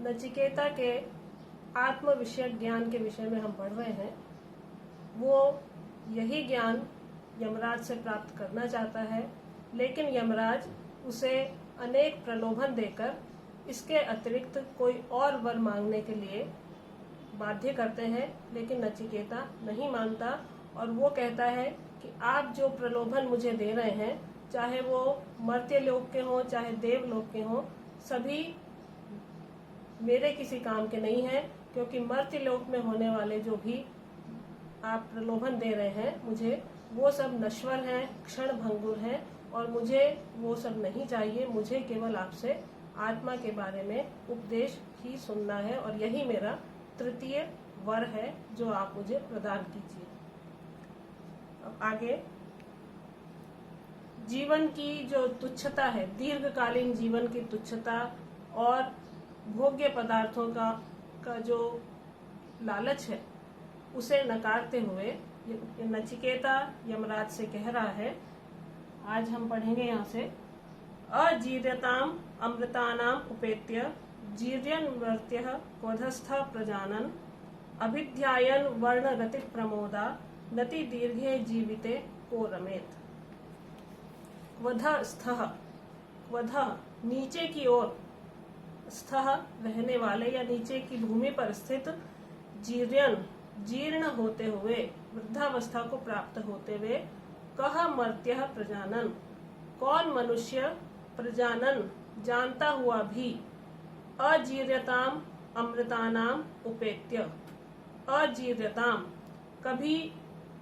नचिकेता के आत्म विषयक ज्ञान के विषय में हम पढ़ रहे हैं। वो यही ज्ञान यमराज से प्राप्त करना चाहता है, लेकिन यमराज उसे अनेक प्रलोभन देकर इसके अतिरिक्त कोई और वर मांगने के लिए बाध्य करते हैं, लेकिन नचिकेता नहीं मानता और वो कहता है कि आप जो प्रलोभन मुझे दे रहे हैं, चाहे वो मर्त्य लोक के हों चाहे देव लोक के हों, सभी मेरे किसी काम के नहीं हैं, क्योंकि मर्त्य लोक में होने वाले जो भी आप प्रलोभन दे रहे हैं मुझे, वो सब नश्वर हैं, क्षण भंगुर हैं और मुझे वो सब नहीं चाहिए। मुझे केवल आपसे आत्मा के बारे में उपदेश ही सुनना है और यही मेरा तृतीय वर है जो आप मुझे प्रदान कीजिए। अब आगे जीवन की जो तुच्छता है, दीर्घकालीन जीवन की तुच्छता और भोग्य पदार्थों का जो लालच है, उसे नकारते हुए नचिकेता यमराज से कह रहा है। आज हम पढ़ेंगे यहाँ से, अजीर्यताम अमृतानाम उपेत्य जीर्यन्वर्त्यः क्वधस्थ प्रजानन अभिध्यायन वर्ण रति प्रमोदा नति दीर्घे जीविते को रमेत। क्वधस्थः, क्वध नीचे की ओर, स्थः रहने वाले या नीचे की भूमि पर स्थित, जीर्यन जीर्ण होते हुए, वृद्धावस्था को प्राप्त होते हुए, कह मर्त्यः प्रजानन कौन मनुष्य, प्रजानन जानता हुआ भी, अजीर्यताम अमृतानाम उपेत्य, अजीर्यताम कभी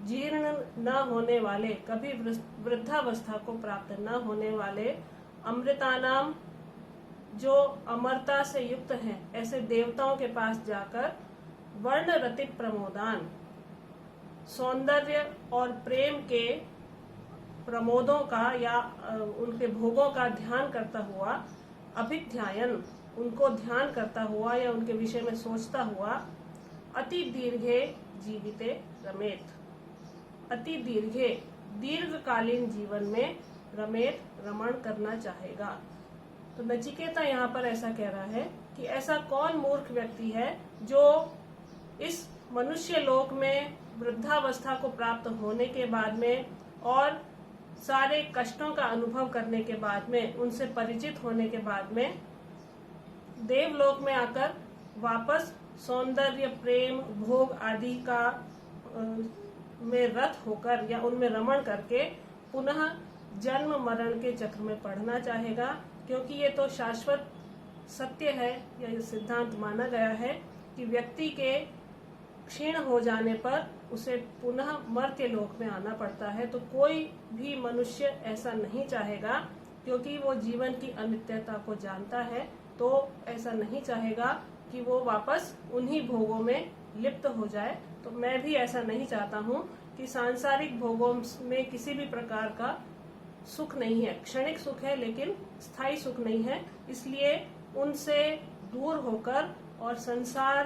जीर्ण न होने वाले, कभी वृद्धावस्था को प्राप्त न होने वाले, अमृतानाम जो अमरता से युक्त हैं, ऐसे देवताओं के पास जाकर वर्ण रति प्रमोदान, सौंदर्य और प्रेम के प्रमोदों का या उनके भोगों का ध्यान करता हुआ, अभिध्यायन उनको ध्यान करता हुआ या उनके विषय में सोचता हुआ, अति दीर्घे जीविते रमेत, अति दीर्घे दीर्घकालीन जीवन में रमेत रमण करना चाहेगा। तो नचिकेता यहाँ पर ऐसा कह रहा है कि ऐसा कौन मूर्ख व्यक्ति है जो इस मनुष्य लोक में वृद्धावस्था को प्राप्त होने के बाद में और सारे कष्टों का अनुभव करने के बाद में, उनसे परिचित होने के बाद में, देवलोक में आकर वापस सौंदर्य प्रेम भोग आदि का में रत होकर या उनमें रमण करके पुनः जन्म मरण के चक्र में पड़ना चाहेगा, क्योंकि ये तो शाश्वत सत्य है या ये सिद्धांत माना गया है कि व्यक्ति के क्षीण हो जाने पर उसे पुनः मर्त्य लोक में आना पड़ता है। तो कोई भी मनुष्य ऐसा नहीं चाहेगा, क्योंकि वो जीवन की अनित्यता को जानता है, तो ऐसा नहीं चाहेगा कि वो वापस उन्हीं भोगों में लिप्त हो जाए। तो मैं भी ऐसा नहीं चाहता हूँ कि सांसारिक भोगों में किसी भी प्रकार का सुख नहीं है, क्षणिक सुख है लेकिन स्थायी सुख नहीं है। इसलिए उनसे दूर होकर और संसार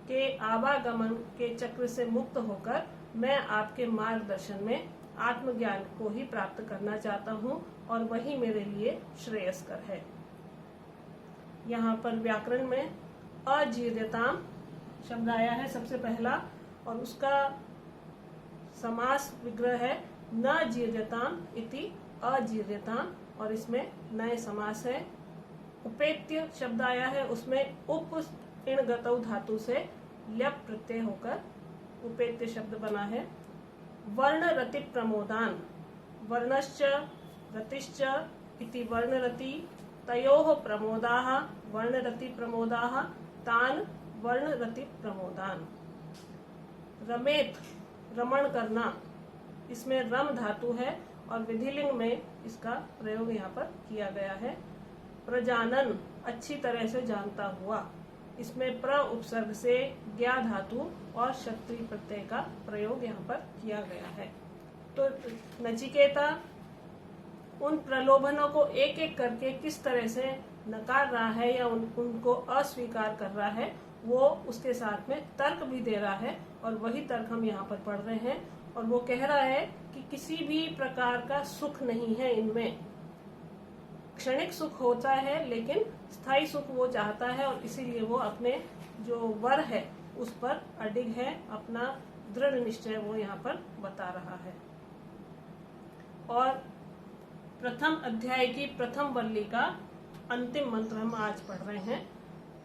के आवागमन के चक्र से मुक्त होकर मैं आपके मार्गदर्शन में आत्मज्ञान को ही प्राप्त करना चाहता हूँ और वही मेरे लिए श्रेयस्कर है। यहाँ पर व्याकरण में अजीर्यताम शब्द आया है सबसे पहला, और उसका समास विग्रह है न जीर्यताम इति अजीर्यताम, और इसमें नए समास है। उपेत्य शब्द आया है, उसमें उप इण गतौ धातु से ल्यप प्रत्यय होकर उपेत्य शब्द बना है। वर्ण रति प्रमोदान, वर्णश्च रतिश्च इति वर्णरति तयोः प्रमोदाः वर्णरति प्रमोदाः तान वर्णरति प्रमोदान। रमेत रमण करना, इसमें रम धातु है और विधिलिंग में इसका प्रयोग यहाँ पर किया गया है। प्रजानन अच्छी तरह से जानता हुआ, इसमें प्र उपसर्ग से ज्ञा धातु और क्षत्रिय प्रत्यय का प्रयोग यहाँ पर किया गया है। तो नचिकेता उन प्रलोभनों को एक एक करके किस तरह से नकार रहा है या उनको अस्वीकार कर रहा है, वो उसके साथ में तर्क भी दे रहा है, और वही तर्क हम यहाँ पर पढ़ रहे हैं। और वो कह रहा है कि किसी भी प्रकार का सुख नहीं है इनमें, क्षणिक सुख होता है, लेकिन स्थायी सुख वो चाहता है और इसीलिए वो अपने जो वर है उस पर अडिग है, अपना दृढ़ निश्चय वो यहाँ पर बता रहा है। और प्रथम अध्याय की प्रथम वल्ली का अंतिम मंत्र हम आज पढ़ रहे हैं।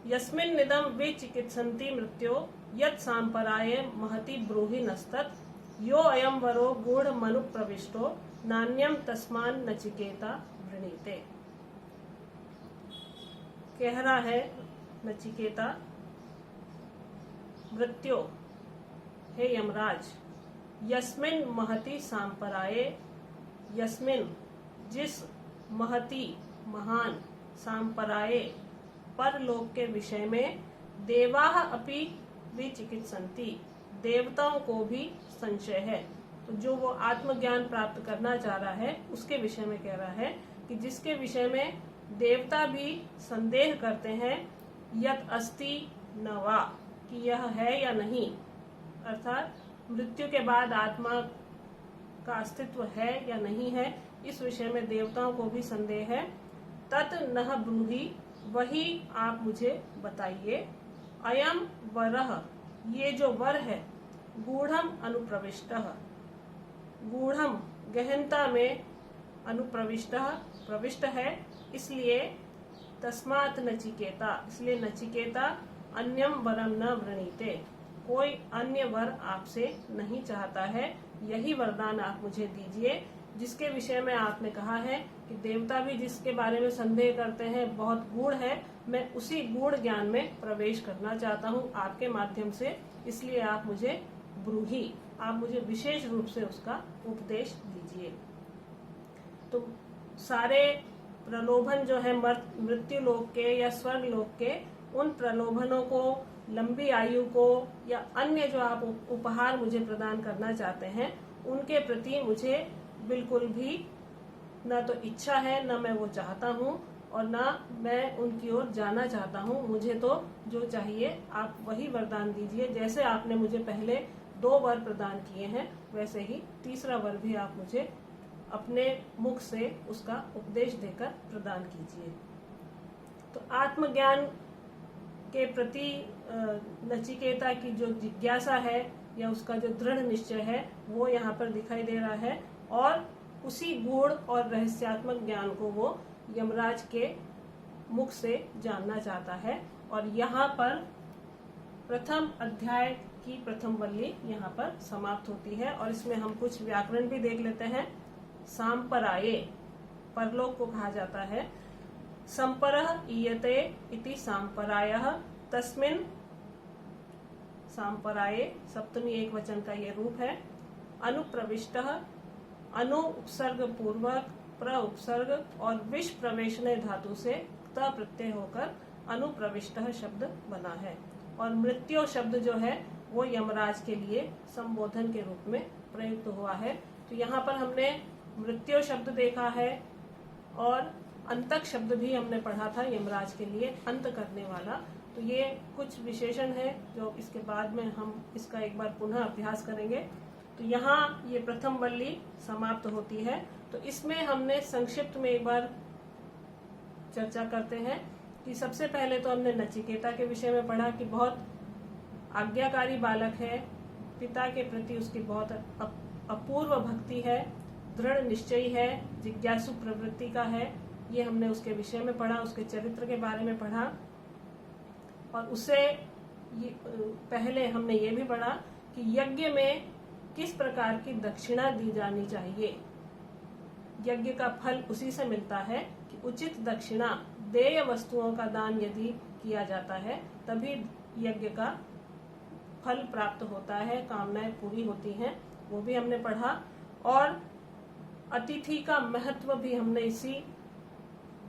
यस्मिन् निदं विचिकित्सन्ति मृत्यो यत् सांपराये महति ब्रूहि नस्तत् यो अयं वरो गूढ़ मनु प्रविष्टो नान्यम तस्मान नचिकेता वृणीते। कह रहा है नचिकेता, मृत्यो, हे यमराज, यस्मिन् महति सांपराये, यस्मिन्, जिस, महति, महान, सांपराये, परलोक के विषय में, देवाः अपि विचिकित्सन्ति, देवताओं को भी संशय है। तो जो वो आत्मज्ञान प्राप्त करना चाह रहा है उसके विषय में कह रहा है कि जिसके विषय में देवता भी संदेह करते हैं, यत् अस्ति न वा, कि यह है या नहीं, अर्थात मृत्यु के बाद आत्मा का अस्तित्व है या नहीं है, इस विषय में देवताओं को भी संदेह है। तत् नः ब्रूहि, वही आप मुझे बताइए। अयम वरः, ये जो वर है, गूढ़म अनुप्रविष्टः, गूढ़म गहनता में, अनुप्रविष्टः प्रविष्ट है, इसलिए तस्मात् नचिकेता, इसलिए नचिकेता अन्यम वरम न वृणीते, कोई अन्य वर आपसे नहीं चाहता है, यही वरदान आप मुझे दीजिए जिसके विषय में आपने कहा है कि देवता भी जिसके बारे में संदेह करते हैं बहुत गूढ़ है, मैं उसी गूढ़ ज्ञान में प्रवेश करना चाहता हूँ आपके माध्यम से, इसलिए आप मुझे ब्रूहि, आप मुझे विशेष रूप से उसका उपदेश दीजिए। तो सारे प्रलोभन जो है मृत्यु लोक के या स्वर्ग लोक के, उन प्रलोभनों को, लंबी आयु को या अन्य जो आप उपहार मुझे प्रदान करना चाहते हैं, उनके प्रति मुझे बिल्कुल भी न तो इच्छा है, न मैं वो चाहता हूँ और न मैं उनकी ओर जाना चाहता हूँ। मुझे तो जो चाहिए आप वही वरदान दीजिए, जैसे आपने मुझे पहले 2 वर प्रदान किए हैं वैसे ही तीसरा वर भी आप मुझे अपने मुख से उसका उपदेश देकर प्रदान कीजिए। तो आत्मज्ञान के प्रति नचिकेता की जो जिज्ञासा है या उसका जो दृढ़ निश्चय है वो यहाँ पर दिखाई दे रहा है, और उसी गूढ़ और रहस्यात्मक ज्ञान को वो यमराज के मुख से जानना चाहता है। और यहाँ पर प्रथम अध्याय की प्रथम वल्ली यहाँ पर समाप्त होती है, और इसमें हम कुछ व्याकरण भी देख लेते हैं। सांपराये, परलोक को कहा जाता है। संपरः ईयते इति सांपरायः, तस्मिन्, सांपराये सप्तमी एक वचन का ये रूप है। अनुप्रविष्टः, अनु उपसर्ग पूर्वक प्र उपसर्ग और विष प्रवेशने धातु से त प्रत्यय होकर अनुप्रविष्टः शब्द बना है। और मृत्यु शब्द जो है वो यमराज के लिए संबोधन के रूप में प्रयुक्त हुआ है। तो यहाँ पर हमने मृत्यु शब्द देखा है और अंतक शब्द भी हमने पढ़ा था यमराज के लिए, अंत करने वाला। तो ये कुछ विशेषण है जो इसके बाद में हम इसका एक बार पुनः अभ्यास करेंगे। तो यहाँ ये प्रथम वल्ली समाप्त होती है। तो इसमें हमने संक्षिप्त में एक बार चर्चा करते हैं कि सबसे पहले तो हमने नचिकेता के विषय में पढ़ा कि बहुत आज्ञाकारी बालक है, पिता के प्रति उसकी बहुत अपूर्व भक्ति है, दृढ़ निश्चयी है, जिज्ञासु प्रवृत्ति का है। ये हमने उसके विषय में पढ़ा, उसके चरित्र के बारे में पढ़ा। और उससे पहले हमने ये भी पढ़ा कि यज्ञ में किस प्रकार की दक्षिणा दी जानी चाहिए। यज्ञ का फल उसी से मिलता है कि उचित दक्षिणा, देय वस्तुओं का दान यदि किया जाता है तभी यज्ञ का फल प्राप्त होता है, कामनाएं पूरी होती हैं, वो भी हमने पढ़ा। और अतिथि का महत्व भी हमने इसी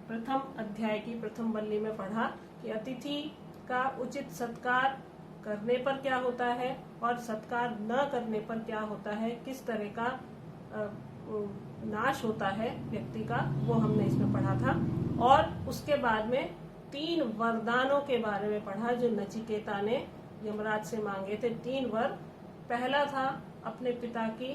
प्रथम अध्याय की प्रथम वल्ली में पढ़ा कि अतिथि का उचित सत्कार करने पर क्या होता है और सत्कार न करने पर क्या होता है, किस तरह का नाश होता है व्यक्ति का, वो हमने इसमें पढ़ा था। और उसके बाद में 3 वरदानों के बारे में पढ़ा जो नचिकेता ने यमराज से मांगे थे। 3 वर। पहला था अपने पिता की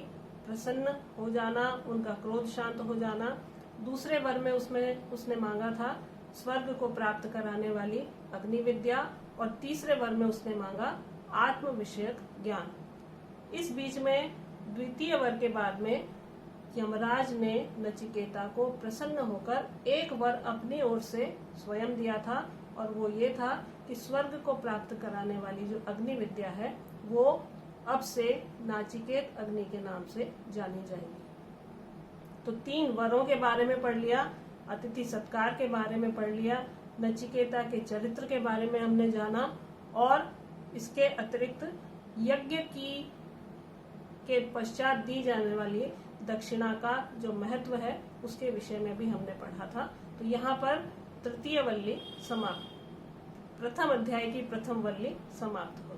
प्रसन्न हो जाना, उनका क्रोध शांत हो जाना। दूसरे वर में उसने मांगा था स्वर्ग को प्राप्त कराने वाली अग्नि विद्या, और तीसरे वर में उसने मांगा आत्म विषयक ज्ञान। इस बीच में द्वितीय वर के बाद में यमराज ने नचिकेता को प्रसन्न होकर एक वर अपनी ओर से स्वयं दिया था, और वो ये था कि स्वर्ग को प्राप्त कराने वाली जो अग्नि विद्या है वो अब से नाचिकेत अग्नि के नाम से जानी जाएगी। तो 3 वरों के बारे में पढ़ लिया, अतिथि सत्कार के बारे में पढ़ लिया, नचिकेता के चरित्र के बारे में हमने जाना, और इसके अतिरिक्त यज्ञ के पश्चात दी जाने वाली दक्षिणा का जो महत्व है उसके विषय में भी हमने पढ़ा था। तो यहाँ पर तृतीय वल्ली समाप्त, प्रथम अध्याय की प्रथम वल्ली समाप्त।